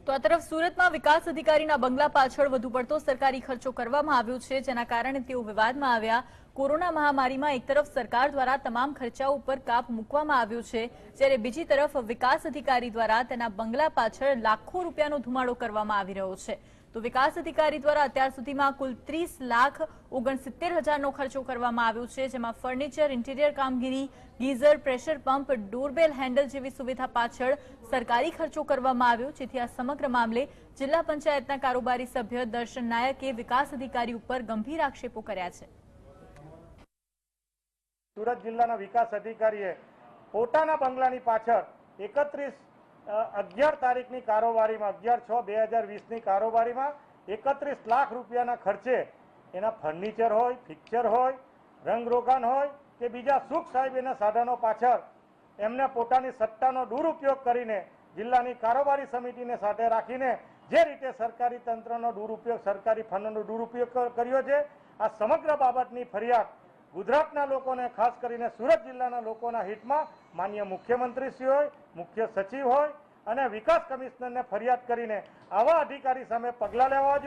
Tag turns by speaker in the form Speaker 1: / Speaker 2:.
Speaker 1: તો આ તરફ સુરતમાં વિકાસ અધિકારીના બંગલા પાછળ વધુ પડતો સરકારી ખર્ચો કરવામાં આવ્યો છે, જેના કારણે તેઓ વિવાદમાં આવ્યા। કોરોના મહામારીમાં એક તરફ સરકાર દ્વારા તમામ ખર્ચાઓ ઉપર કાપ મૂકવામાં આવ્યો છે, જ્યારે બીજી તરફ વિકાસ અધિકારી દ્વારા તેના બંગલા પાછળ લાખો રૂપિયાનો ધુમાડો કરવામાં આવી રહ્યો છે। તો વિકાસ અધિકારી દ્વારા અત્યાર સુધીમાં કુલ 30,69,000નો ખર્ચો કરવામાં આવ્યો છે, જેમાં ફર્નિચર, ઇન્ટિરિયર કામગીરી, geyser, pressure pump, doorbell handle જેવી સુવિધા પાછળ સરકારી ખર્ચો કરવામાં આવ્યો, જેથી આ સમગ્ર મામલે જિલ્લા પંચાયતના કારોબારી સભ્ય દર્શન નાયકે વિકાસ અધિકારી ઉપર ગંભીર આક્ષેપો કર્યા છે।
Speaker 2: સુરત જિલ્લાના વિકાસ અધિકારીએ પોતાના બંગલાની પાછળ 11 તારીખની કારોબારીમાં 11/6/2020ની કારોબારીમાં 31 લાખ રૂપિયાના ખર્ચે એના ફર્નિચર હોય, ફિક્ચર હોય, રંગરોગાન હોય કે બીજા સુખ સાહેબના સાધનો પાછળ એમને પોતાની સત્તાનો દુરુપયોગ કરીને જિલ્લાની કારોબારી સમિતિને સાથે રાખીને જે રીતે સરકારી તંત્રનો દુરુપયોગ, સરકારી ફંડનો દુરુપયોગ કર્યો છે, આ સમગ્ર બાબતની ફરિયાદ ગુજરાતના લોકોને, ખાસ કરીને સુરત જિલ્લાના લોકોના હિતમાં માનનીય મુખ્યમંત્રીશ્રી હોય, મુખ્ય સચિવ હોય અને વિકાસ કમિશનરને ફરિયાદ કરીને આવા અધિકારી સામે પગલાં લેવા જોઈએ।